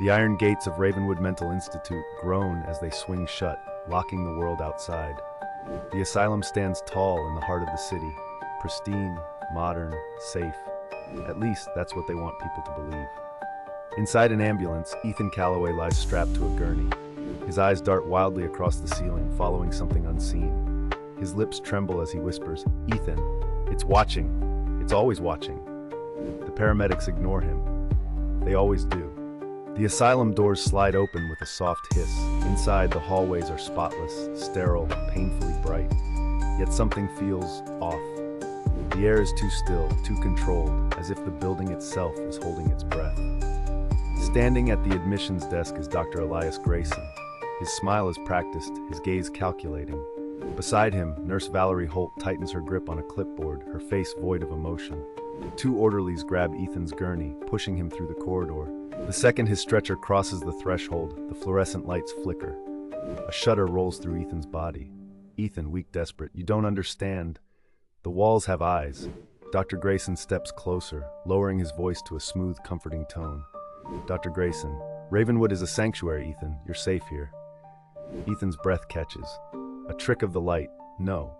The iron gates of Ravenwood Mental Institute groan as they swing shut, locking the world outside. The asylum stands tall in the heart of the city, pristine, modern, safe. At least that's what they want people to believe. Inside an ambulance, Ethan Calloway lies strapped to a gurney. His eyes dart wildly across the ceiling, following something unseen. His lips tremble as he whispers, "Ethan, it's watching. It's always watching." The paramedics ignore him. They always do. The asylum doors slide open with a soft hiss. Inside, the hallways are spotless, sterile, painfully bright. Yet something feels off. The air is too still, too controlled, as if the building itself is holding its breath. Standing at the admissions desk is Dr. Elias Grayson. His smile is practiced, his gaze calculating. Beside him, Nurse Valerie Holt tightens her grip on a clipboard, her face void of emotion. Two orderlies grab Ethan's gurney, pushing him through the corridor. The second his stretcher crosses the threshold, the fluorescent lights flicker. A shudder rolls through Ethan's body. "Ethan, weak, desperate, you don't understand. The walls have eyes." Dr. Grayson steps closer, lowering his voice to a smooth, comforting tone. "Dr. Grayson, Ravenwood is a sanctuary, Ethan. You're safe here." Ethan's breath catches. A trick of the light. No.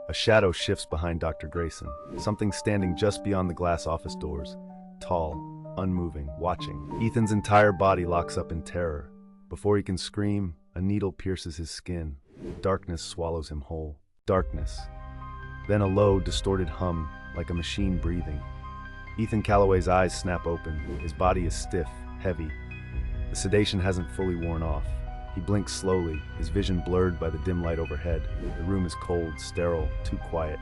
A shadow shifts behind Dr. Grayson, something standing just beyond the glass office doors. Tall, unmoving, watching. Ethan's entire body locks up in terror. Before he can scream, a needle pierces his skin. Darkness swallows him whole. Darkness. Then a low, distorted hum, like a machine breathing. Ethan Calloway's eyes snap open. His body is stiff, heavy. The sedation hasn't fully worn off. He blinks slowly, his vision blurred by the dim light overhead. The room is cold, sterile, too quiet.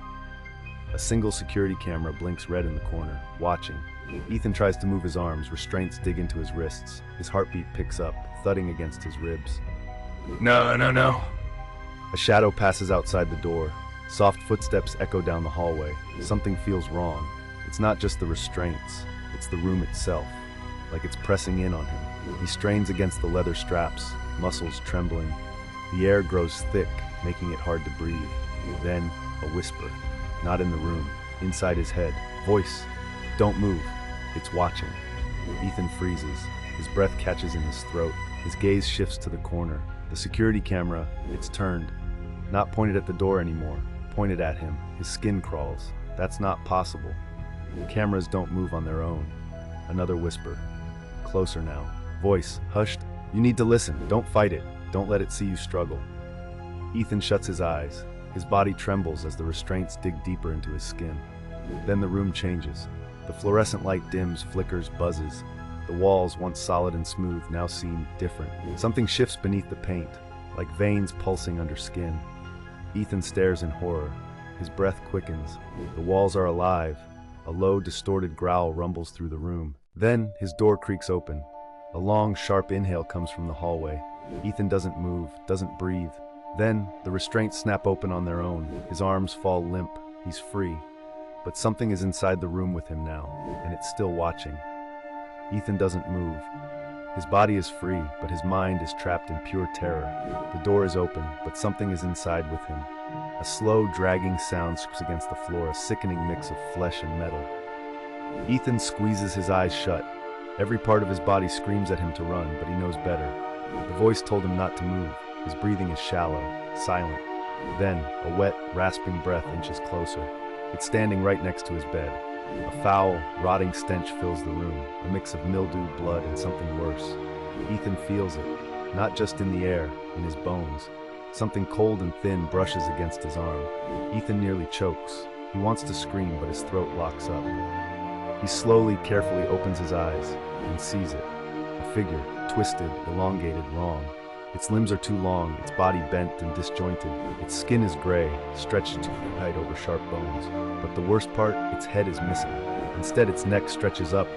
A single security camera blinks red in the corner, watching. Ethan tries to move his arms, restraints dig into his wrists. His heartbeat picks up, thudding against his ribs. "No, no, no." A shadow passes outside the door. Soft footsteps echo down the hallway. Something feels wrong. It's not just the restraints, it's the room itself, like it's pressing in on him. He strains against the leather straps, muscles trembling. The air grows thick, making it hard to breathe. Then, a whisper. Not in the room, inside his head. "Voice, don't move. It's watching." Ethan freezes. His breath catches in his throat. His gaze shifts to the corner. The security camera, it's turned. Not pointed at the door anymore, pointed at him. His skin crawls. That's not possible. Cameras don't move on their own. Another whisper. Closer now. Voice, hushed. "You need to listen. Don't fight it. Don't let it see you struggle." Ethan shuts his eyes. His body trembles as the restraints dig deeper into his skin. Then the room changes. The fluorescent light dims, flickers, buzzes. The walls, once solid and smooth, now seem different. Something shifts beneath the paint, like veins pulsing under skin. Ethan stares in horror. His breath quickens. The walls are alive. A low, distorted growl rumbles through the room. Then, his door creaks open. A long, sharp inhale comes from the hallway. Ethan doesn't move, doesn't breathe. Then, the restraints snap open on their own. His arms fall limp. He's free. But something is inside the room with him now, and it's still watching. Ethan doesn't move. His body is free, but his mind is trapped in pure terror. The door is open, but something is inside with him. A slow, dragging sound scrapes against the floor, a sickening mix of flesh and metal. Ethan squeezes his eyes shut. Every part of his body screams at him to run, but he knows better. The voice told him not to move. His breathing is shallow, silent. Then, a wet, rasping breath inches closer. It's standing right next to his bed. A foul, rotting stench fills the room, a mix of mildew, blood, and something worse. Ethan feels it, not just in the air, in his bones. Something cold and thin brushes against his arm. Ethan nearly chokes. He wants to scream, but his throat locks up. He slowly, carefully opens his eyes and sees it. A figure, twisted, elongated, wrong. Its limbs are too long, its body bent and disjointed. Its skin is gray, stretched too tight over sharp bones. But the worst part, its head is missing. Instead, its neck stretches up,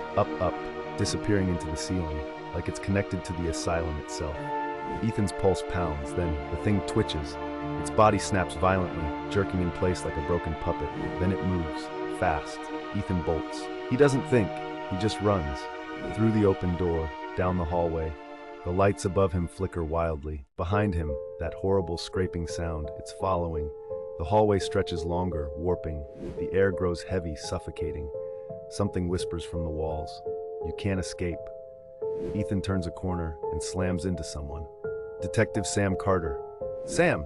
disappearing into the ceiling, like it's connected to the asylum itself. Ethan's pulse pounds, then the thing twitches. Its body snaps violently, jerking in place like a broken puppet. Then it moves, fast. Ethan bolts. He doesn't think, he just runs. Through the open door, down the hallway. The lights above him flicker wildly. Behind him, that horrible scraping sound, it's following. The hallway stretches longer, warping. The air grows heavy, suffocating. Something whispers from the walls. You can't escape. Ethan turns a corner and slams into someone. Detective Sam Carter. Sam!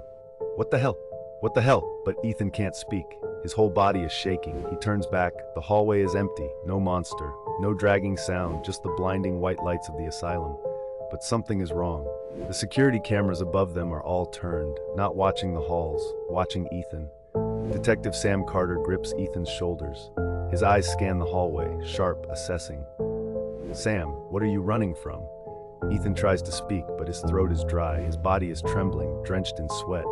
What the hell? What the hell? But Ethan can't speak. His whole body is shaking. He turns back. The hallway is empty. No monster. No dragging sound. Just the blinding white lights of the asylum. But something is wrong. The security cameras above them are all turned, not watching the halls, watching Ethan. Detective Sam Carter grips Ethan's shoulders. His eyes scan the hallway, sharp, assessing. Sam, what are you running from? Ethan tries to speak, but his throat is dry. His body is trembling, drenched in sweat.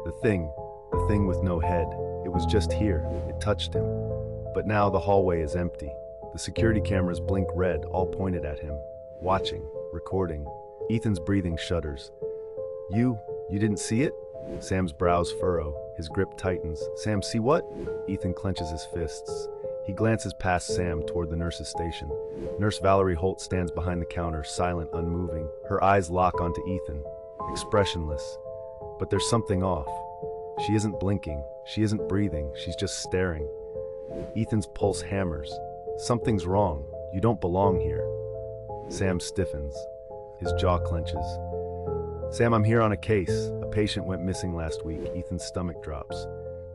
The thing with no head, it was just here. It touched him. But now the hallway is empty. The security cameras blink red, all pointed at him. Watching, recording. Ethan's breathing shudders. You didn't see it? Sam's brows furrow. His grip tightens. Sam, see what? Ethan clenches his fists. He glances past Sam toward the nurse's station. Nurse Valerie Holt stands behind the counter, silent, unmoving. Her eyes lock onto Ethan, expressionless. But there's something off. She isn't blinking. She isn't breathing. She's just staring. Ethan's pulse hammers. Something's wrong. You don't belong here. Sam stiffens. His jaw clenches. Sam, I'm here on a case. A patient went missing last week. Ethan's stomach drops.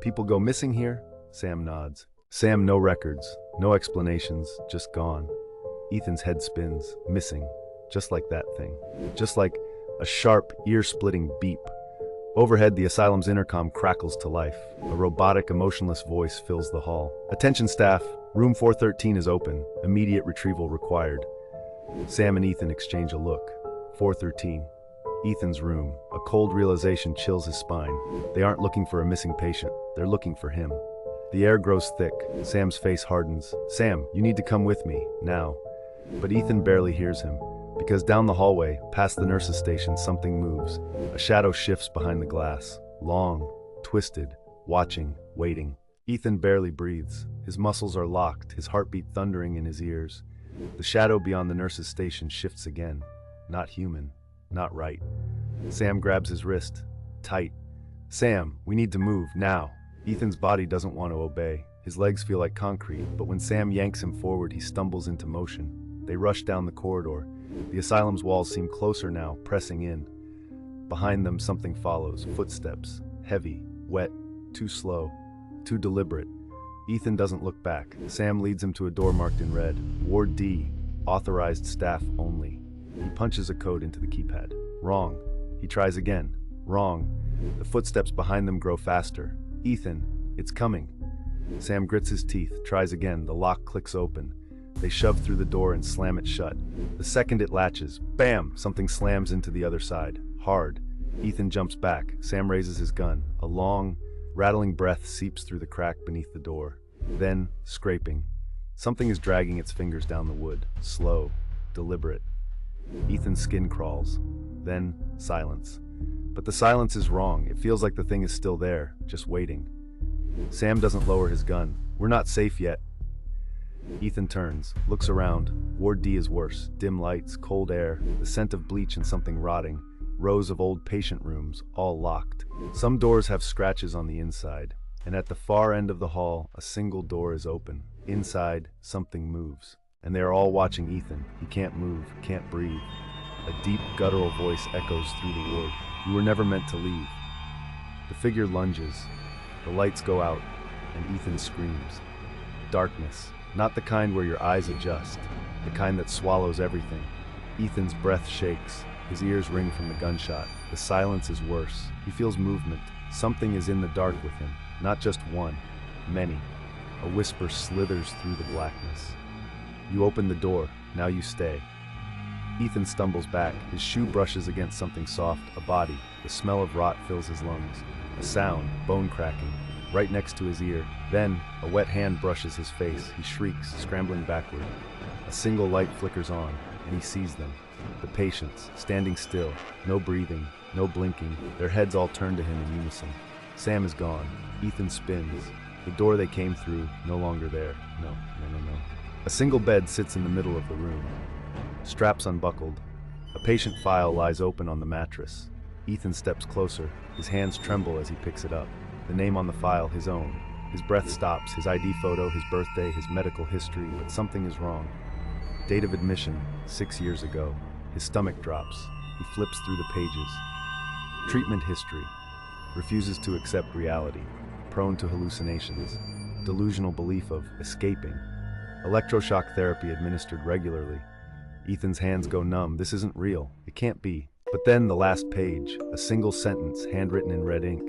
People go missing here? Sam nods. Sam, no records, no explanations, just gone. Ethan's head spins, missing, just like that thing. Just like a sharp, ear-splitting beep. Overhead, the asylum's intercom crackles to life. A robotic, emotionless voice fills the hall. Attention staff, room 413 is open. Immediate retrieval required. Sam and Ethan exchange a look. 413. Ethan's room. A cold realization chills his spine. They aren't looking for a missing patient. They're looking for him. The air grows thick. Sam's face hardens. Sam, you need to come with me, now. But Ethan barely hears him, because down the hallway, past the nurse's station, something moves. A shadow shifts behind the glass. Long, twisted, watching, waiting. Ethan barely breathes. His muscles are locked, his heartbeat thundering in his ears. The shadow beyond the nurse's station shifts again. Not human. Not right. Sam grabs his wrist. Tight. Sam, we need to move, now. Ethan's body doesn't want to obey. His legs feel like concrete, but when Sam yanks him forward, he stumbles into motion. They rush down the corridor. The asylum's walls seem closer now, pressing in. Behind them, something follows. Footsteps. Heavy, wet, too slow, too deliberate. Ethan doesn't look back. Sam leads him to a door marked in red. Ward D. Authorized staff only. He punches a code into the keypad. Wrong. He tries again. Wrong. The footsteps behind them grow faster. Ethan, it's coming. Sam grits his teeth, tries again. The lock clicks open. They shove through the door and slam it shut. The second it latches, bam! Something slams into the other side. Hard. Ethan jumps back. Sam raises his gun. A long, rattling breath seeps through the crack beneath the door. Then, scraping. Something is dragging its fingers down the wood. Slow, deliberate. Ethan's skin crawls. Then, silence. But the silence is wrong. It feels like the thing is still there, just waiting. Sam doesn't lower his gun. We're not safe yet. Ethan turns, looks around. Ward D is worse. Dim lights, cold air, the scent of bleach and something rotting. Rows of old patient rooms, all locked. Some doors have scratches on the inside. And at the far end of the hall, a single door is open. Inside, something moves. And they are all watching Ethan. He can't move, can't breathe. A deep, guttural voice echoes through the ward. You were never meant to leave. The figure lunges. The lights go out, and Ethan screams. Darkness. Not the kind where your eyes adjust. The kind that swallows everything. Ethan's breath shakes. His ears ring from the gunshot. The silence is worse. He feels movement. Something is in the dark with him. Not just one. Many. A whisper slithers through the blackness. You open the door. Now you stay. Ethan stumbles back. His shoe brushes against something soft, a body. The smell of rot fills his lungs. A sound, bone cracking, right next to his ear. Then, a wet hand brushes his face. He shrieks, scrambling backward. A single light flickers on, and he sees them. The patients, standing still, no breathing, no blinking, their heads all turned to him in unison. Sam is gone. Ethan spins. The door they came through, no longer there. No. A single bed sits in the middle of the room. Straps unbuckled. A patient file lies open on the mattress. Ethan steps closer. His hands tremble as he picks it up. The name on the file, his own. His breath stops, his ID photo, his birthday, his medical history, but something is wrong. Date of admission, 6 years ago. His stomach drops. He flips through the pages. Treatment history. Refuses to accept reality. Prone to hallucinations. Delusional belief of escaping. Electroshock therapy administered regularly. Ethan's hands go numb. This isn't real. It can't be. But then the last page, a single sentence handwritten in red ink.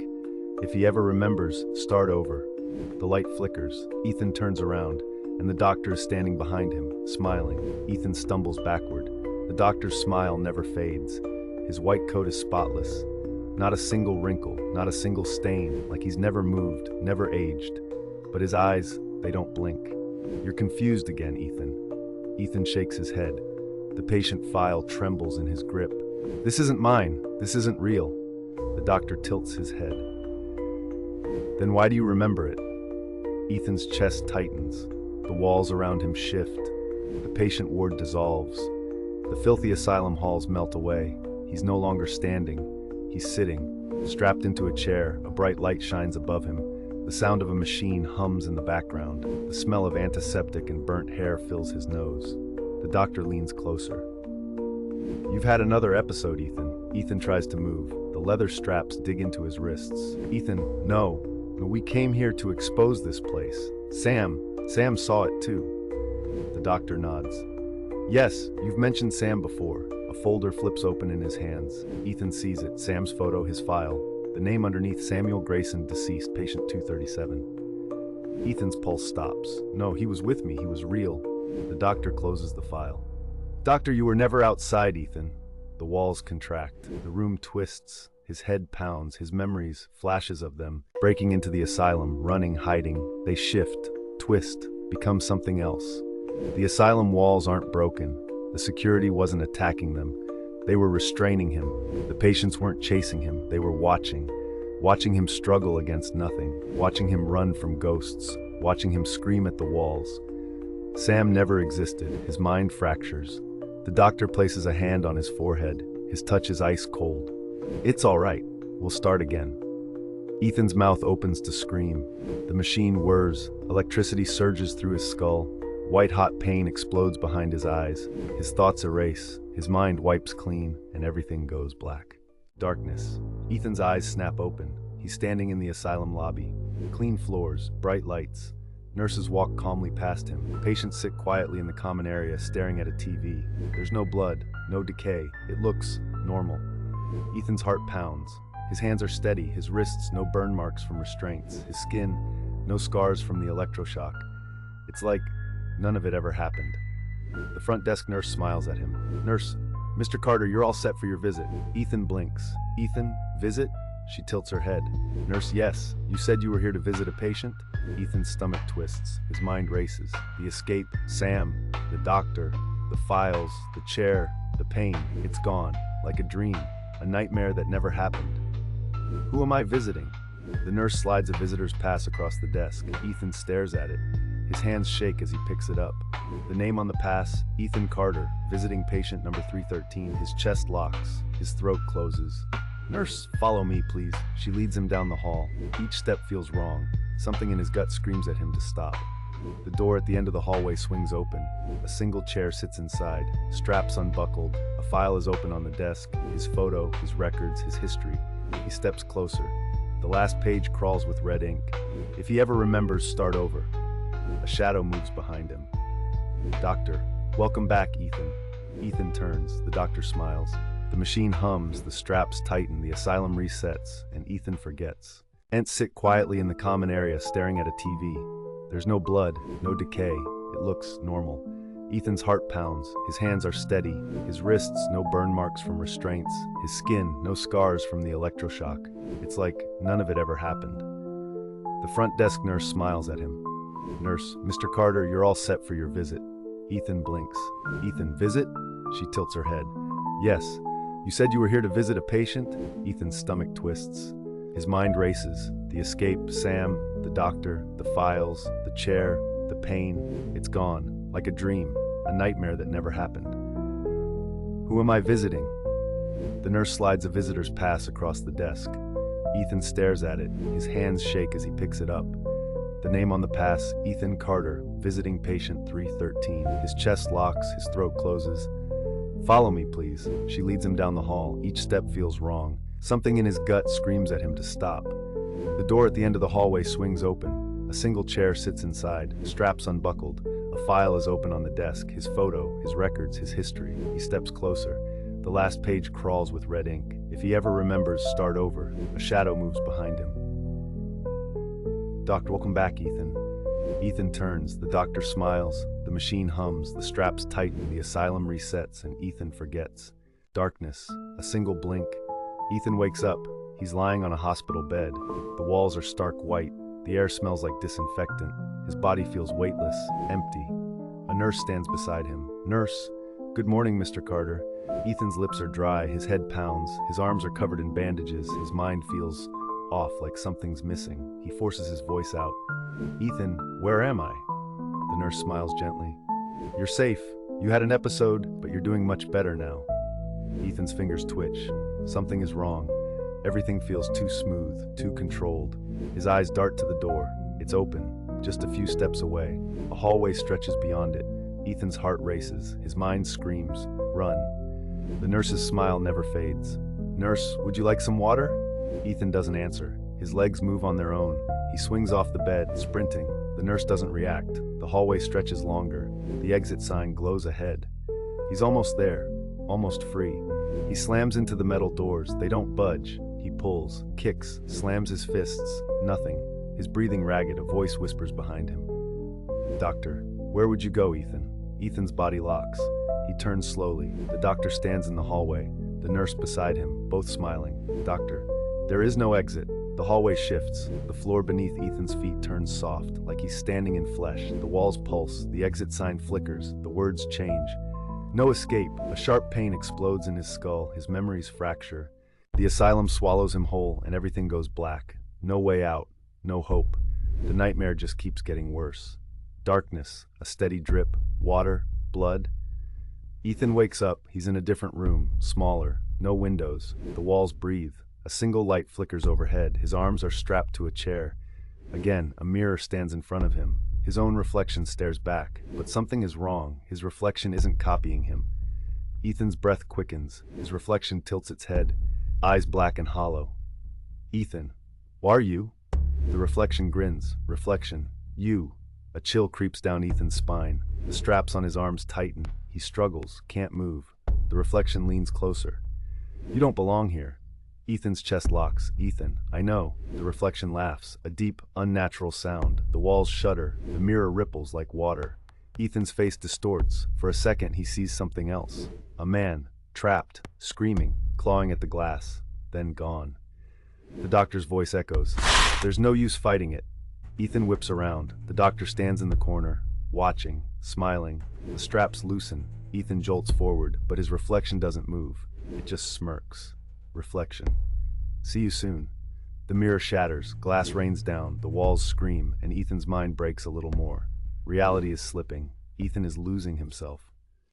If he ever remembers, start over. The light flickers. Ethan turns around, and the doctor is standing behind him, smiling. Ethan stumbles backward. The doctor's smile never fades. His white coat is spotless. Not a single wrinkle, not a single stain, like he's never moved, never aged. But his eyes, they don't blink. You're confused again, Ethan. Ethan shakes his head. The patient file trembles in his grip. This isn't mine. This isn't real. The doctor tilts his head. Then why do you remember it? Ethan's chest tightens. The walls around him shift. The patient ward dissolves. The filthy asylum halls melt away. He's no longer standing. He's sitting, strapped into a chair. A bright light shines above him. The sound of a machine hums in the background. The smell of antiseptic and burnt hair fills his nose. The doctor leans closer. You've had another episode, Ethan. Ethan tries to move. The leather straps dig into his wrists. Ethan, no. We came here to expose this place. Sam saw it too. The doctor nods. Yes, you've mentioned Sam before. A folder flips open in his hands. Ethan sees it. Sam's photo, his file. The name underneath: Samuel Grayson, deceased, patient 237. Ethan's pulse stops. No, he was with me. He was real. The doctor closes the file. Doctor, you were never outside, Ethan. The walls contract. The room twists. His head pounds. His memories, flashes of them, breaking into the asylum, running, hiding. They shift, twist, become something else. The asylum walls aren't broken. The security wasn't attacking them. They were restraining him. The patients weren't chasing him. They were watching him struggle against nothing, watching him run from ghosts, watching him scream at the walls. Sam never existed. His mind fractures. The doctor places a hand on his forehead. His touch is ice cold. It's all right. We'll start again. Ethan's mouth opens to scream. The machine whirs. Electricity surges through his skull. White-hot pain explodes behind his eyes. His thoughts erase. His mind wipes clean, and everything goes black. Darkness. Ethan's eyes snap open. He's standing in the asylum lobby. Clean floors, bright lights. Nurses walk calmly past him. Patients sit quietly in the common area, staring at a TV. There's no blood, no decay. It looks normal. Ethan's heart pounds. His hands are steady, his wrists no burn marks from restraints, his skin no scars from the electroshock. It's like none of it ever happened. The front desk nurse smiles at him. Nurse, Mr. Carter, you're all set for your visit. Ethan blinks. Ethan, visit? She tilts her head. Nurse, yes. You said you were here to visit a patient? Ethan's stomach twists. His mind races. The escape, Sam, the doctor, the files, the chair, the pain. It's gone, like a dream, a nightmare that never happened. Who am I visiting? The nurse slides a visitor's pass across the desk. Ethan stares at it. His hands shake as he picks it up. The name on the pass, Ethan Carter, visiting patient number 313. His chest locks. His throat closes. Nurse, follow me, please. She leads him down the hall. Each step feels wrong. Something in his gut screams at him to stop. The door at the end of the hallway swings open. A single chair sits inside, straps unbuckled. A file is open on the desk. His photo, his records, his history. He steps closer. The last page crawls with red ink. If he ever remembers, start over. A shadow moves behind him. Doctor, welcome back, Ethan. Ethan turns. The doctor smiles. The machine hums, the straps tighten, the asylum resets, and Ethan forgets. Ents sit quietly in the common area, staring at a TV. There's no blood, no decay. It looks normal. Ethan's heart pounds. His hands are steady. His wrists, no burn marks from restraints. His skin, no scars from the electroshock. It's like none of it ever happened. The front desk nurse smiles at him. Nurse, Mr. Carter, you're all set for your visit. Ethan blinks. Ethan, visit? She tilts her head. Yes. You said you were here to visit a patient? Ethan's stomach twists. His mind races. The escape, Sam, the doctor, the files, the chair, the pain. It's gone, like a dream, a nightmare that never happened. Who am I visiting? The nurse slides a visitor's pass across the desk. Ethan stares at it. His hands shake as he picks it up. The name on the pass, Ethan Carter, visiting patient 313. His chest locks, his throat closes. "Follow me, please." She leads him down the hall. Each step feels wrong. Something in his gut screams at him to stop. The door at the end of the hallway swings open. A single chair sits inside, straps unbuckled. A file is open on the desk, his photo, his records, his history. He steps closer. The last page crawls with red ink. If he ever remembers, start over. A shadow moves behind him. "Doctor, welcome back, Ethan." Ethan turns. The doctor smiles. The machine hums. The straps tighten. The asylum resets, and Ethan forgets. Darkness. A single blink. Ethan wakes up. He's lying on a hospital bed. The walls are stark white. The air smells like disinfectant. His body feels weightless, empty. A nurse stands beside him. "Nurse." "Good morning, Mr. Carter." Ethan's lips are dry. His head pounds. His arms are covered in bandages. His mind feels off, like something's missing. He forces his voice out. "Ethan, where am I?" The nurse smiles gently. "You're safe. You had an episode, but you're doing much better now." Ethan's fingers twitch. Something is wrong. Everything feels too smooth, too controlled. His eyes dart to the door. It's open, just a few steps away. A hallway stretches beyond it. Ethan's heart races. His mind screams, "Run." The nurse's smile never fades. "Nurse, would you like some water?" Ethan doesn't answer. His legs move on their own. He swings off the bed, sprinting. The nurse doesn't react. The hallway stretches longer. The exit sign glows ahead. He's almost there, almost free. He slams into the metal doors. They don't budge. He pulls, kicks, slams his fists. Nothing. His breathing ragged. A voice whispers behind him. "Doctor, where would you go, Ethan?" Ethan's body locks. He turns slowly. The doctor stands in the hallway. The nurse beside him, both smiling. "Doctor, there is no exit." The hallway shifts. The floor beneath Ethan's feet turns soft, like he's standing in flesh. The walls pulse. The exit sign flickers. The words change. No escape. A sharp pain explodes in his skull. His memories fracture. The asylum swallows him whole, and everything goes black. No way out. No hope. The nightmare just keeps getting worse. Darkness. A steady drip. Water. Blood. Ethan wakes up. He's in a different room. Smaller. No windows. The walls breathe. A single light flickers overhead. His arms are strapped to a chair. Again, a mirror stands in front of him. His own reflection stares back. But something is wrong. His reflection isn't copying him. Ethan's breath quickens. His reflection tilts its head. Eyes black and hollow. "Ethan, who are you?" The reflection grins. Reflection. "You." A chill creeps down Ethan's spine. The straps on his arms tighten. He struggles, can't move. The reflection leans closer. "You don't belong here." Ethan's chest locks. "Ethan, I know." The reflection laughs, a deep, unnatural sound. The walls shudder. The mirror ripples like water. Ethan's face distorts. For a second, he sees something else. A man, trapped, screaming, clawing at the glass, then gone. The doctor's voice echoes. "There's no use fighting it." Ethan whips around. The doctor stands in the corner, watching, smiling. The straps loosen. Ethan jolts forward, but his reflection doesn't move. It just smirks. Reflection. "See you soon." The mirror shatters, glass rains down, the walls scream, and Ethan's mind breaks a little more. Reality is slipping. Ethan is losing himself.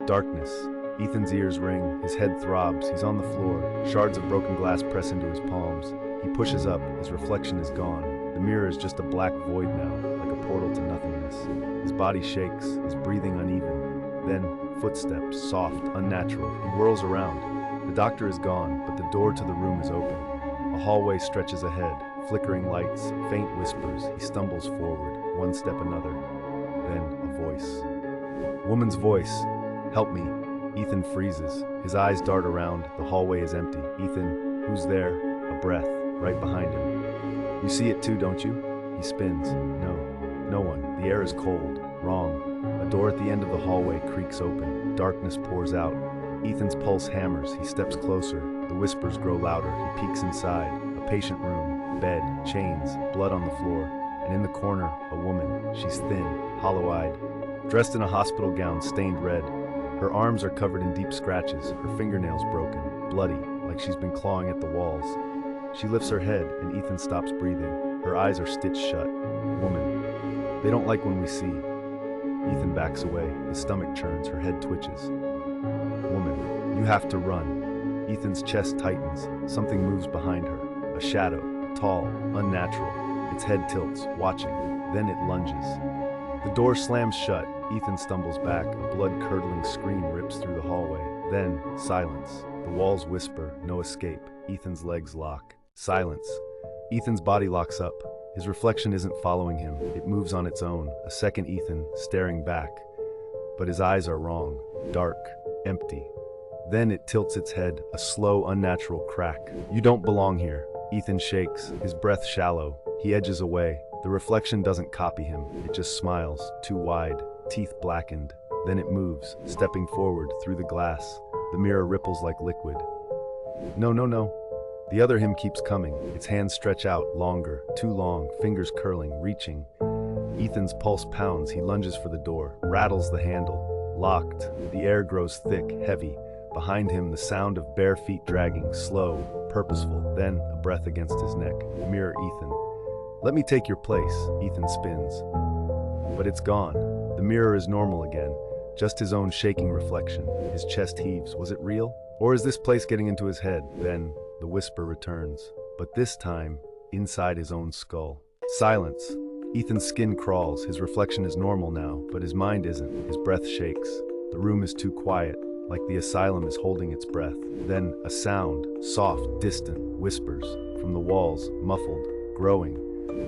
Darkness. Ethan's ears ring, his head throbs, he's on the floor. Shards of broken glass press into his palms. He pushes up, his reflection is gone. The mirror is just a black void now, like a portal to nothingness. His body shakes, his breathing uneven. Then, footsteps, soft, unnatural. He whirls around. The doctor is gone, but the door to the room is open. A hallway stretches ahead, flickering lights, faint whispers. He stumbles forward, one step another. Then a voice. Woman's voice. "Help me." Ethan freezes. His eyes dart around. The hallway is empty. "Ethan, who's there?" A breath, right behind him. "You see it too, don't you?" He spins. "No. No one. The air is cold. Wrong." A door at the end of the hallway creaks open. Darkness pours out. Ethan's pulse hammers. He steps closer. The whispers grow louder. He peeks inside. A patient room. Bed. Chains. Blood on the floor. And in the corner, a woman. She's thin, hollow-eyed, dressed in a hospital gown stained red. Her arms are covered in deep scratches. Her fingernails broken, bloody, like she's been clawing at the walls. She lifts her head, and Ethan stops breathing. Her eyes are stitched shut. "Woman. They don't like when we see." Ethan backs away. His stomach churns. Her head twitches. "Woman, you have to run." Ethan's chest tightens. Something moves behind her. A shadow, tall, unnatural. Its head tilts, watching. then it lunges. The door slams shut. Ethan stumbles back. A blood-curdling scream rips through the hallway. Then, silence. The walls whisper, no escape. Ethan's legs lock. Silence. Ethan's body locks up. His reflection isn't following him. It moves on its own. A second Ethan, staring back. But his eyes are wrong. Dark. Empty. Then it tilts its head, a slow, unnatural crack. You don't belong here. Ethan shakes, his breath shallow. He edges away. The reflection doesn't copy him. It just smiles, too wide, teeth blackened. Then it moves, stepping forward through the glass. The mirror ripples like liquid. No, no, no. The other him keeps coming. Its hands stretch out, longer, too long, fingers curling, reaching. Ethan's pulse pounds. He lunges for the door, rattles the handle. Locked. The air grows thick, heavy. Behind him, the sound of bare feet dragging, slow, purposeful. Then, a breath against his neck. Mirror Ethan. Let me take your place. Ethan spins. But it's gone. The mirror is normal again. Just his own shaking reflection. His chest heaves. Was it real? Or is this place getting into his head? Then, the whisper returns. But this time, inside his own skull. Silence. Ethan's skin crawls. His reflection is normal now, but his mind isn't. His breath shakes. The room is too quiet, like the asylum is holding its breath. Then, a sound, soft, distant, whispers, from the walls, muffled, growing,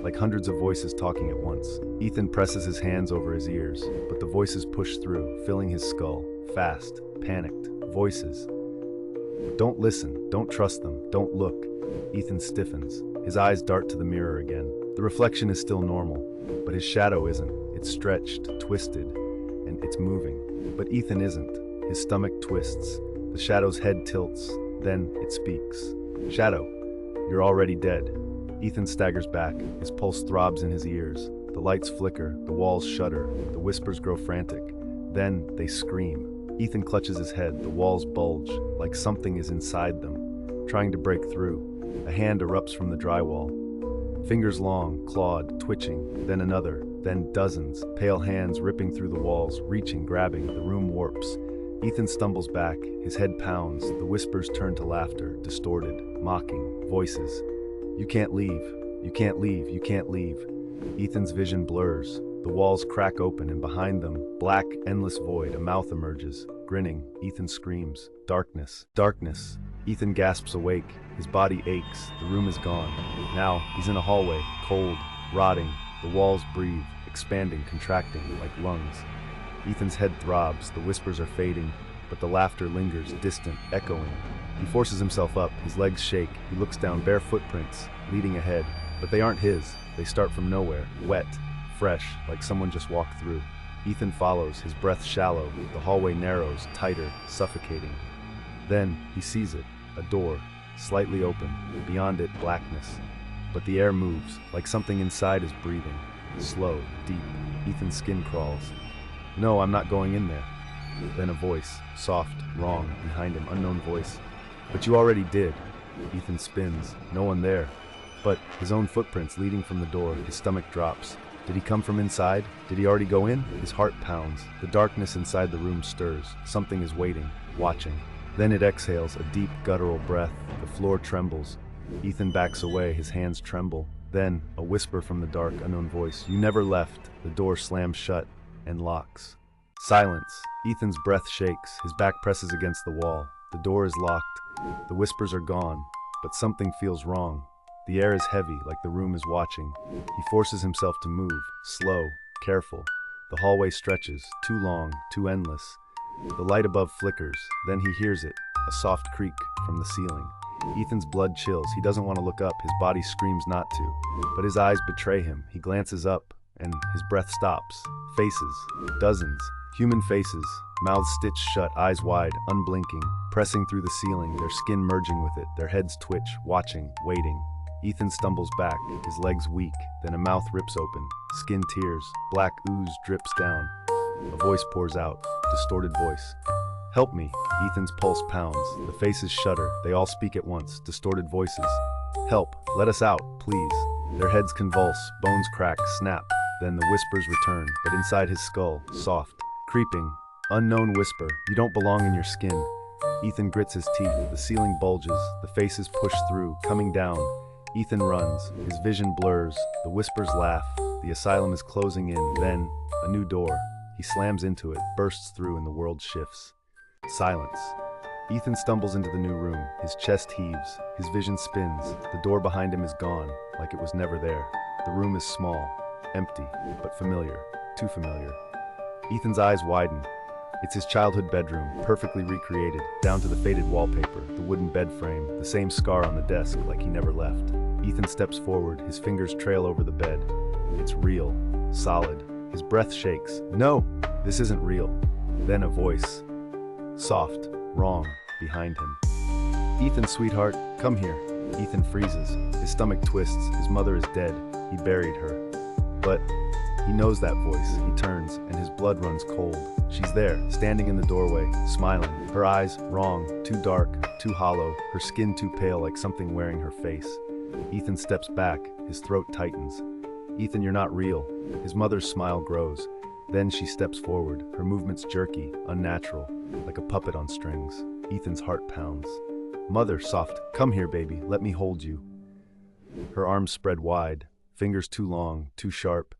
like hundreds of voices talking at once. Ethan presses his hands over his ears, but the voices push through, filling his skull. Fast, panicked, voices. Don't listen, don't trust them, don't look. Ethan stiffens. His eyes dart to the mirror again. The reflection is still normal, but his shadow isn't. It's stretched, twisted, and it's moving. But Ethan isn't. His stomach twists. The shadow's head tilts. Then it speaks. Shadow, you're already dead. Ethan staggers back. His pulse throbs in his ears. The lights flicker. The walls shudder. The whispers grow frantic. Then they scream. Ethan clutches his head. The walls bulge, like something is inside them, trying to break through. A hand erupts from the drywall. Fingers long, clawed, twitching. Then another. Then dozens. Pale hands ripping through the walls, reaching, grabbing. The room warps. Ethan stumbles back. His head pounds. The whispers turn to laughter, distorted, mocking. Voices. You can't leave. You can't leave. You can't leave. Ethan's vision blurs. The walls crack open, and behind them, black, endless void, a mouth emerges. Grinning, Ethan screams. Darkness. Darkness. Ethan gasps awake. His body aches. The room is gone. Now, he's in a hallway, cold, rotting. The walls breathe, expanding, contracting, like lungs. Ethan's head throbs. The whispers are fading, but the laughter lingers, distant, echoing. He forces himself up. His legs shake. He looks down. Bare footprints, leading ahead. But they aren't his. They start from nowhere, wet, fresh, like someone just walked through. Ethan follows, his breath shallow. The hallway narrows, tighter, suffocating. Then, he sees it. A door, slightly open. Beyond it, blackness. But the air moves, like something inside is breathing. Slow, deep. Ethan's skin crawls. No, I'm not going in there. Then a voice, soft, wrong, behind him, unknown voice. But you already did. Ethan spins. No one there. But his own footprints leading from the door. His stomach drops. Did he come from inside? Did he already go in? His heart pounds. The darkness inside the room stirs. Something is waiting, watching. Then it exhales, a deep, guttural breath. The floor trembles. Ethan backs away, his hands tremble. Then, a whisper from the dark, unknown voice. You never left. The door slams shut and locks. Silence. Ethan's breath shakes. His back presses against the wall. The door is locked. The whispers are gone, but something feels wrong. The air is heavy, like the room is watching. He forces himself to move, slow, careful. The hallway stretches, too long, too endless. The light above flickers, then he hears it, a soft creak from the ceiling. Ethan's blood chills. He doesn't want to look up. His body screams not to, but his eyes betray him. He glances up, and his breath stops. Faces, dozens, human faces, mouths stitched shut, eyes wide, unblinking, pressing through the ceiling, their skin merging with it, their heads twitch, watching, waiting. Ethan stumbles back, his legs weak, then a mouth rips open, skin tears, black ooze drips down. A voice pours out, distorted voice. Help me. Ethan's pulse pounds, the faces shudder, they all speak at once, distorted voices. Help, let us out, please. Their heads convulse, bones crack, snap, then the whispers return, but inside his skull, soft, creeping, unknown whisper, you don't belong in your skin. Ethan grits his teeth, the ceiling bulges, the faces push through, coming down. Ethan runs, his vision blurs, the whispers laugh, The asylum is closing in, then, a new door. He slams into it, bursts through, and the world shifts. Silence. Ethan stumbles into the new room. His chest heaves. His vision spins. The door behind him is gone, like it was never there. The room is small, empty, but familiar. Too familiar. Ethan's eyes widen. It's his childhood bedroom, perfectly recreated, down to the faded wallpaper, the wooden bed frame, the same scar on the desk like he never left. Ethan steps forward, his fingers trail over the bed. It's real, solid. His breath shakes. No, this isn't real. Then a voice. Soft, wrong, behind him. Ethan, sweetheart, come here. Ethan freezes. His stomach twists. His mother is dead. He buried her. But he knows that voice. He turns, and his blood runs cold. She's there, standing in the doorway, smiling. Her eyes, wrong, too dark, too hollow, her skin too pale like something wearing her face. Ethan steps back, his throat tightens. Ethan, you're not real. His mother's smile grows. Then she steps forward, her movements jerky, unnatural, like a puppet on strings. Ethan's heart pounds. Mother, soft, come here, baby, let me hold you. Her arms spread wide, fingers too long, too sharp.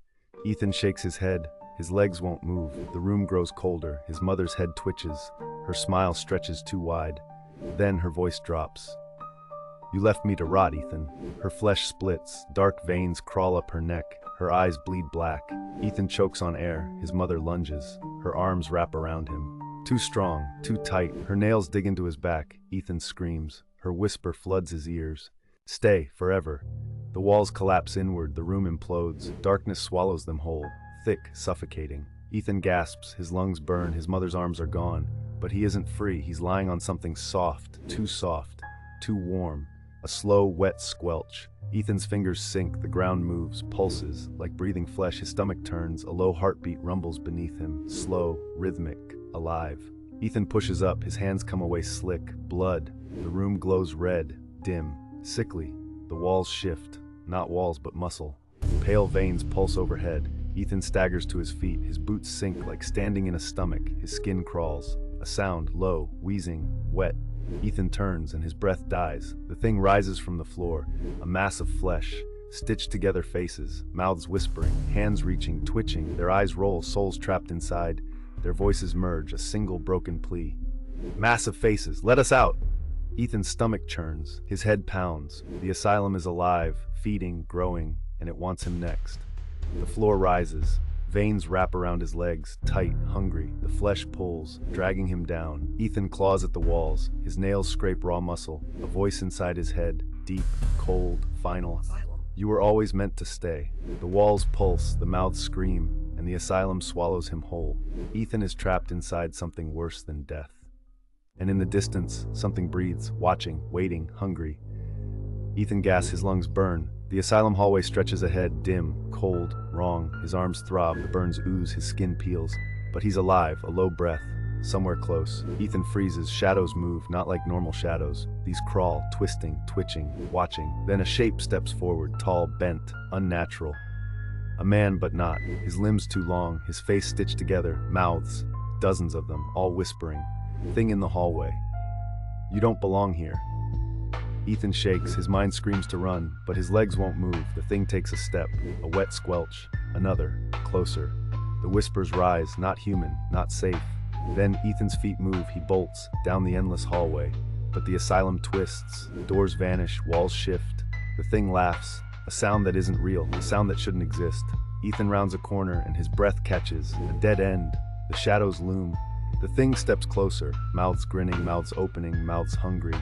Ethan shakes his head. His legs won't move. The room grows colder. His mother's head twitches. Her smile stretches too wide. Then her voice drops. You left me to rot, Ethan. Her flesh splits. Dark veins crawl up her neck. Her eyes bleed black. Ethan chokes on air. His mother lunges. Her arms wrap around him. Too strong, too tight. Her nails dig into his back. Ethan screams. Her whisper floods his ears. Stay, forever. The walls collapse inward. The room implodes. Darkness swallows them whole. Thick, suffocating. Ethan gasps. His lungs burn. His mother's arms are gone. But he isn't free. He's lying on something soft, too warm. A slow, wet squelch. Ethan's fingers sink. The ground moves, pulses. Like breathing flesh, his stomach turns. A low heartbeat rumbles beneath him. Slow, rhythmic, alive. Ethan pushes up. His hands come away slick. Blood. The room glows red, dim, sickly. The walls shift. Not walls, but muscle. Pale veins pulse overhead. Ethan staggers to his feet. His boots sink like standing in a stomach. His skin crawls. A sound, low, wheezing, wet. Ethan turns and his breath dies. The thing rises from the floor. A mass of flesh. Stitched together faces. Mouths whispering. Hands reaching, twitching. Their eyes roll, souls trapped inside. Their voices merge, a single broken plea. Massive faces, let us out! Ethan's stomach churns. His head pounds. The asylum is alive, feeding, growing, and it wants him next. The floor rises. Veins wrap around his legs, tight, hungry. The flesh pulls, dragging him down. Ethan claws at the walls. His nails scrape raw muscle. A voice inside his head, deep, cold, final. You were always meant to stay. The walls pulse, the mouths scream, and the asylum swallows him whole. Ethan is trapped inside something worse than death. And in the distance, something breathes, watching, waiting, hungry. Ethan gasps, his lungs burn. The asylum hallway stretches ahead, dim, cold, wrong. His arms throb, the burns ooze, his skin peels. But he's alive, a low breath, somewhere close. Ethan freezes, shadows move, not like normal shadows. These crawl, twisting, twitching, watching. Then a shape steps forward, tall, bent, unnatural. A man, but not. His limbs too long, his face stitched together, mouths, dozens of them, all whispering. Thing in the hallway. You don't belong here. Ethan shakes, his mind screams to run, but his legs won't move. The thing takes a step, a wet squelch, another, closer. The whispers rise, not human, not safe. Then Ethan's feet move, he bolts, down the endless hallway. But the asylum twists, doors vanish, walls shift. The thing laughs, a sound that isn't real, a sound that shouldn't exist. Ethan rounds a corner and his breath catches, a dead end. The shadows loom. The thing steps closer, mouths grinning, mouths opening, mouths hungry.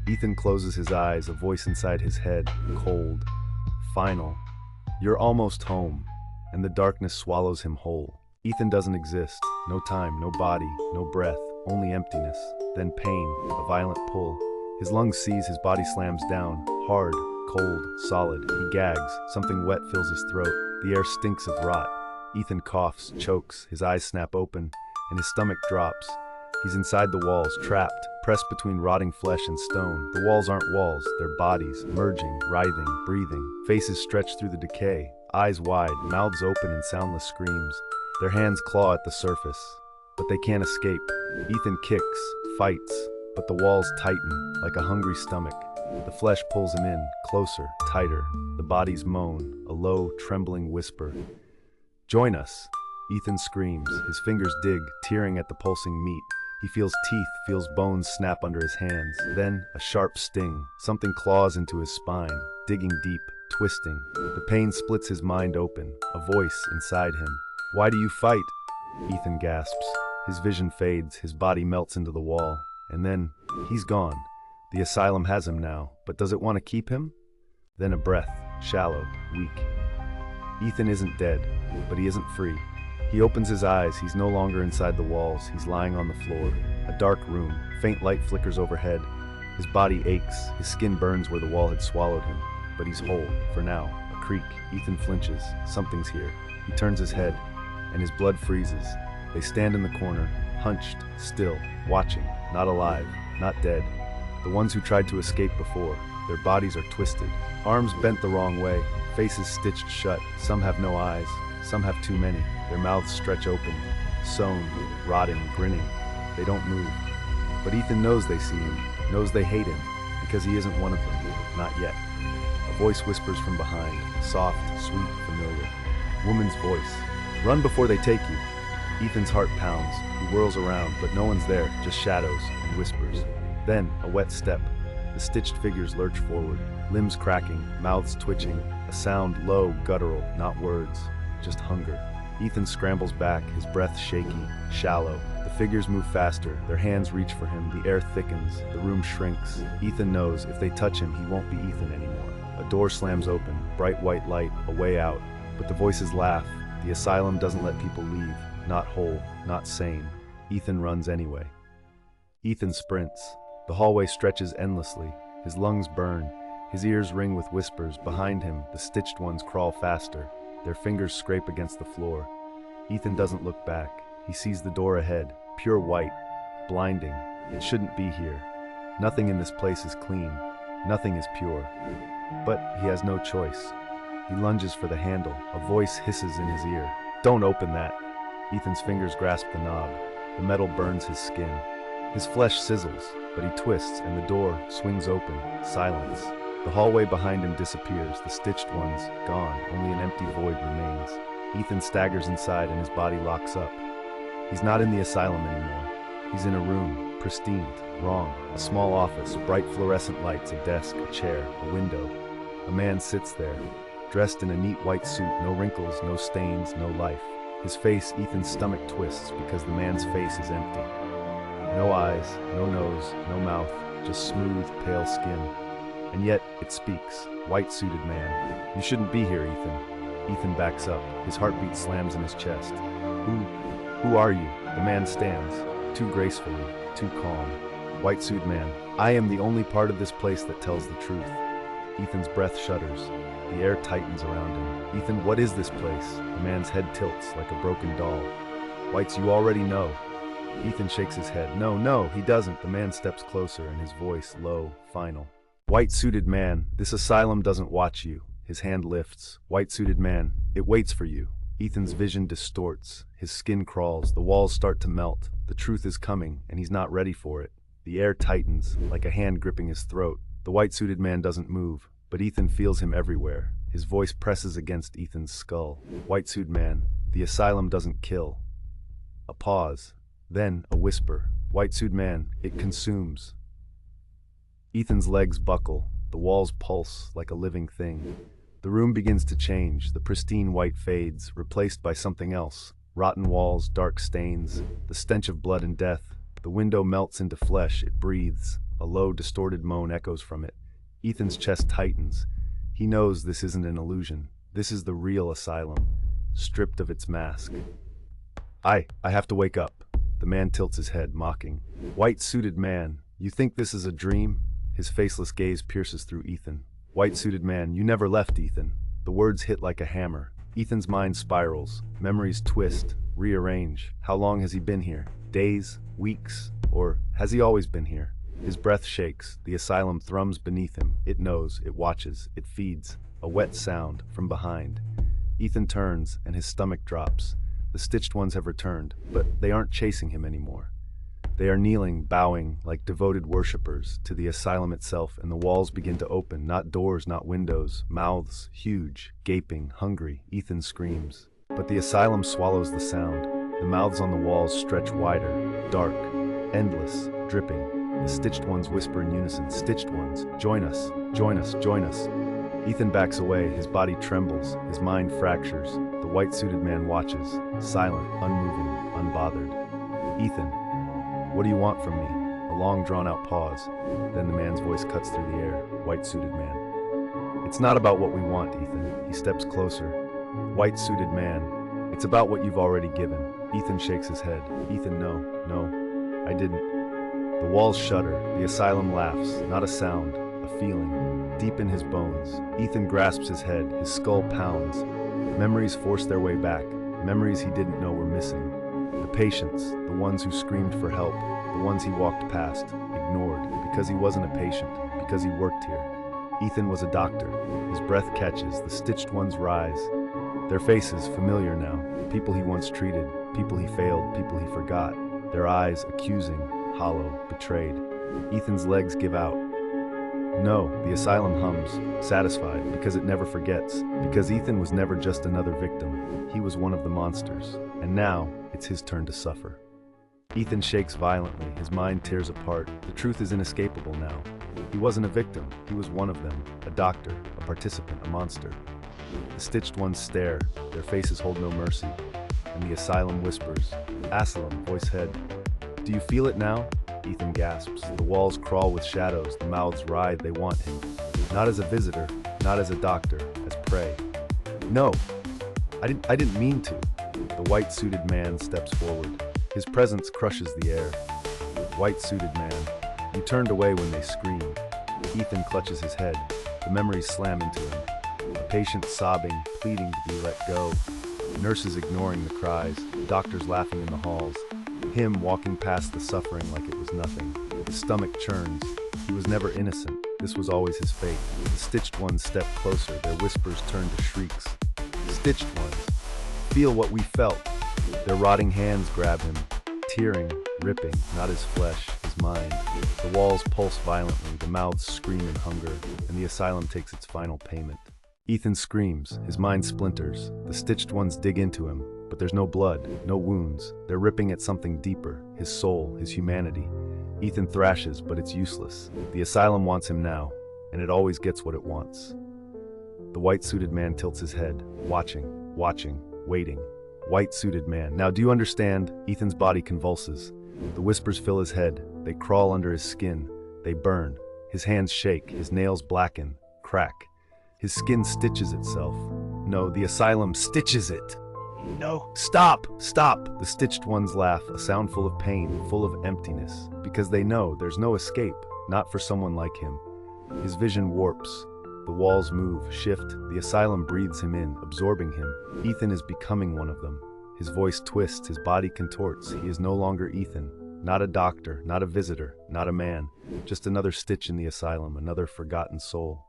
Ethan closes his eyes, a voice inside his head, cold, final. You're almost home, and the darkness swallows him whole. Ethan doesn't exist, no time, no body, no breath, only emptiness. Then pain, a violent pull. His lungs seize, his body slams down, hard, cold, solid. He gags, something wet fills his throat. The air stinks of rot. Ethan coughs, chokes, his eyes snap open, and his stomach drops. He's inside the walls, trapped, pressed between rotting flesh and stone. The walls aren't walls, they're bodies, merging, writhing, breathing. Faces stretch through the decay, eyes wide, mouths open in soundless screams. Their hands claw at the surface, but they can't escape. Ethan kicks, fights, but the walls tighten, like a hungry stomach. The flesh pulls him in, closer, tighter. The bodies moan, a low, trembling whisper. "Join us!" Ethan screams, his fingers dig, tearing at the pulsing meat. He feels teeth, feels bones snap under his hands. Then, a sharp sting. Something claws into his spine, digging deep, twisting. The pain splits his mind open, a voice inside him. "Why do you fight?" Ethan gasps. His vision fades, his body melts into the wall. And then, he's gone. The asylum has him now, but does it want to keep him? Then a breath, shallow, weak. Ethan isn't dead, but he isn't free. He opens his eyes, he's no longer inside the walls, he's lying on the floor. A dark room, faint light flickers overhead. His body aches, his skin burns where the wall had swallowed him. But he's whole, for now. A creak, Ethan flinches, something's here. He turns his head, and his blood freezes. They stand in the corner, hunched, still, watching, not alive, not dead. The ones who tried to escape before, their bodies are twisted, arms bent the wrong way, faces stitched shut, some have no eyes, some have too many. Their mouths stretch open, sewn, rotting, grinning. They don't move. But Ethan knows they see him, knows they hate him, because he isn't one of them, not yet. A voice whispers from behind, soft, sweet, familiar. Woman's voice. "Run before they take you." Ethan's heart pounds. He whirls around, but no one's there, just shadows and whispers. Then, a wet step. The stitched figures lurch forward, limbs cracking, mouths twitching, a sound low, guttural, not words, just hunger. Ethan scrambles back, his breath shaky, shallow. The figures move faster, their hands reach for him, the air thickens, the room shrinks. Ethan knows if they touch him, he won't be Ethan anymore. A door slams open, bright white light, a way out. But the voices laugh. The asylum doesn't let people leave, not whole, not sane. Ethan runs anyway. Ethan sprints. The hallway stretches endlessly. His lungs burn. His ears ring with whispers. Behind him, the stitched ones crawl faster. Their fingers scrape against the floor. Ethan doesn't look back. He sees the door ahead, pure white, blinding. It shouldn't be here. Nothing in this place is clean. Nothing is pure. But he has no choice. He lunges for the handle. A voice hisses in his ear. "Don't open that." Ethan's fingers grasp the knob. The metal burns his skin. His flesh sizzles, but he twists and the door swings open. Silence. The hallway behind him disappears, the stitched ones gone, only an empty void remains. Ethan staggers inside and his body locks up. He's not in the asylum anymore. He's in a room, pristine, wrong, a small office, bright fluorescent lights, a desk, a chair, a window. A man sits there, dressed in a neat white suit, no wrinkles, no stains, no life. His face, Ethan's stomach twists because the man's face is empty. No eyes, no nose, no mouth, just smooth, pale skin. And yet, it speaks. White-suited man. "You shouldn't be here, Ethan." Ethan backs up. His heartbeat slams in his chest. Who are you?" The man stands, too gracefully, too calm. White-suited man. "I am the only part of this place that tells the truth." Ethan's breath shudders. The air tightens around him. "Ethan, what is this place?" The man's head tilts like a broken doll. "Whites, you already know." Ethan shakes his head. No, he doesn't." The man steps closer and his voice low, final. "White-suited man, this asylum doesn't watch you." His hand lifts. "White-suited man, it waits for you." Ethan's vision distorts. His skin crawls. The walls start to melt. The truth is coming, and he's not ready for it. The air tightens, like a hand gripping his throat. The white-suited man doesn't move, but Ethan feels him everywhere. His voice presses against Ethan's skull. "White-suited man, the asylum doesn't kill." A pause. Then a whisper. "White-suited man, it consumes." Ethan's legs buckle. The walls pulse like a living thing. The room begins to change. The pristine white fades, replaced by something else. Rotten walls, dark stains, the stench of blood and death. The window melts into flesh. It breathes. A low, distorted moan echoes from it. Ethan's chest tightens. He knows this isn't an illusion. This is the real asylum, stripped of its mask. I have to wake up." The man tilts his head, mocking. "White-suited man, you think this is a dream?" His faceless gaze pierces through Ethan. "White-suited man, you never left, Ethan." The words hit like a hammer. Ethan's mind spirals. Memories twist, rearrange. How long has he been here? Days? Weeks? Or has he always been here? His breath shakes. The asylum thrums beneath him. It knows, it watches, it feeds. A wet sound from behind. Ethan turns, and his stomach drops. The stitched ones have returned, but they aren't chasing him anymore. They are kneeling, bowing, like devoted worshippers, to the asylum itself, and the walls begin to open, not doors, not windows, mouths, huge, gaping, hungry. Ethan screams. But the asylum swallows the sound. The mouths on the walls stretch wider, dark, endless, dripping. The stitched ones whisper in unison, "Stitched ones, join us, join us, join us." Ethan backs away, his body trembles, his mind fractures. The white-suited man watches, silent, unmoving, unbothered. "Ethan, what do you want from me?" A long drawn-out pause. Then the man's voice cuts through the air. White-suited man. "It's not about what we want, Ethan." He steps closer. White-suited man. "It's about what you've already given." Ethan shakes his head. "Ethan, no, I didn't." The walls shudder. The asylum laughs. Not a sound, a feeling. Deep in his bones, Ethan grasps his head. His skull pounds. Memories force their way back. Memories he didn't know were missing. The patients, the ones who screamed for help, the ones he walked past, ignored, because he wasn't a patient, because he worked here. Ethan was a doctor. His breath catches, the stitched ones rise. Their faces, familiar now, people he once treated, people he failed, people he forgot. Their eyes, accusing, hollow, betrayed. Ethan's legs give out. No, the asylum hums, satisfied, because it never forgets, because Ethan was never just another victim. He was one of the monsters, and now it's his turn to suffer. Ethan shakes violently, his mind tears apart. The truth is inescapable now. He wasn't a victim, he was one of them, a doctor, a participant, a monster. The stitched ones stare, their faces hold no mercy, and the asylum whispers. "Asylum, voice head. Do you feel it now?" Ethan gasps. The walls crawl with shadows, the mouths writhe, they want him. Not as a visitor, not as a doctor, as prey. "No, I didn't mean to." The white-suited man steps forward. His presence crushes the air. White-suited man. You turned away when they screamed. Ethan clutches his head. The memories slam into him. A patient sobbing, pleading to be let go. Nurses ignoring the cries. Doctors laughing in the halls. Him walking past the suffering like it was nothing. His stomach churns. He was never innocent. This was always his fate. The stitched ones step closer. Their whispers turn to shrieks. "Stitched ones, feel what we felt." Their rotting hands grab him, tearing, ripping, not his flesh, his mind. The walls pulse violently, the mouths scream in hunger, and the asylum takes its final payment. Ethan screams, his mind splinters. The stitched ones dig into him, but there's no blood, no wounds. They're ripping at something deeper, his soul, his humanity. Ethan thrashes, but it's useless. The asylum wants him now, and it always gets what it wants. The white-suited man tilts his head, watching, waiting. White-suited man. "Now do you understand?" Ethan's body convulses. The whispers fill his head. They crawl under his skin. They burn. His hands shake, his nails blacken, crack. His skin stitches itself. No, the asylum stitches it. "No, stop, stop!" The stitched ones laugh, a sound full of pain, full of emptiness, because they know there's no escape, not for someone like him. His vision warps. The walls move, shift. The asylum breathes him in, absorbing him. Ethan is becoming one of them. His voice twists, his body contorts. He is no longer Ethan. Not a doctor, not a visitor, not a man. Just another stitch in the asylum, another forgotten soul.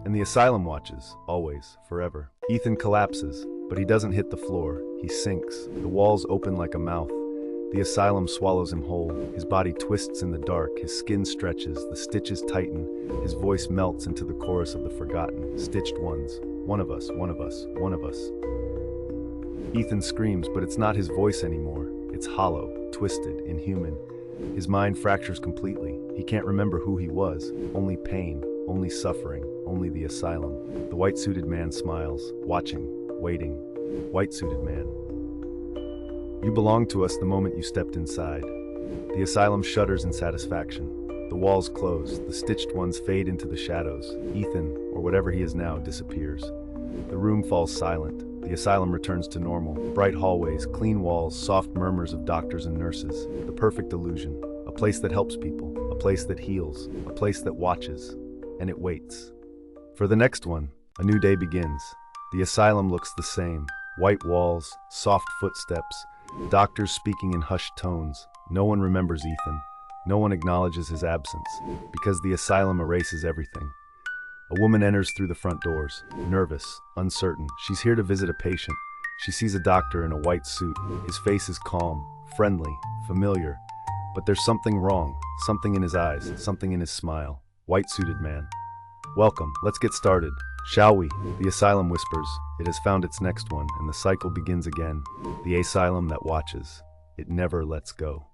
And the asylum watches, always, forever. Ethan collapses, but he doesn't hit the floor. He sinks. The walls open like a mouth. The asylum swallows him whole. His body twists in the dark. His skin stretches. The stitches tighten. His voice melts into the chorus of the forgotten. Stitched ones. One of us, one of us, one of us. Ethan screams, but it's not his voice anymore. It's hollow, twisted, inhuman. His mind fractures completely. He can't remember who he was. Only pain, only suffering, only the asylum. The white-suited man smiles, watching, waiting. White-suited man. "You belonged to us the moment you stepped inside." The asylum shudders in satisfaction. The walls close. The stitched ones fade into the shadows. Ethan, or whatever he is now, disappears. The room falls silent. The asylum returns to normal. Bright hallways, clean walls, soft murmurs of doctors and nurses. The perfect illusion. A place that helps people. A place that heals. A place that watches. And it waits. For the next one, a new day begins. The asylum looks the same. White walls, soft footsteps, doctors speaking in hushed tones. No one remembers Ethan. No one acknowledges his absence, because the asylum erases everything. A woman enters through the front doors, nervous, uncertain. She's here to visit a patient. She sees a doctor in a white suit. His face is calm, friendly, familiar. But there's something wrong, something in his eyes, something in his smile. White-suited man. Welcome, let's get started. Shall we? The asylum whispers. It has found its next one, and the cycle begins again. The asylum that watches. It never lets go.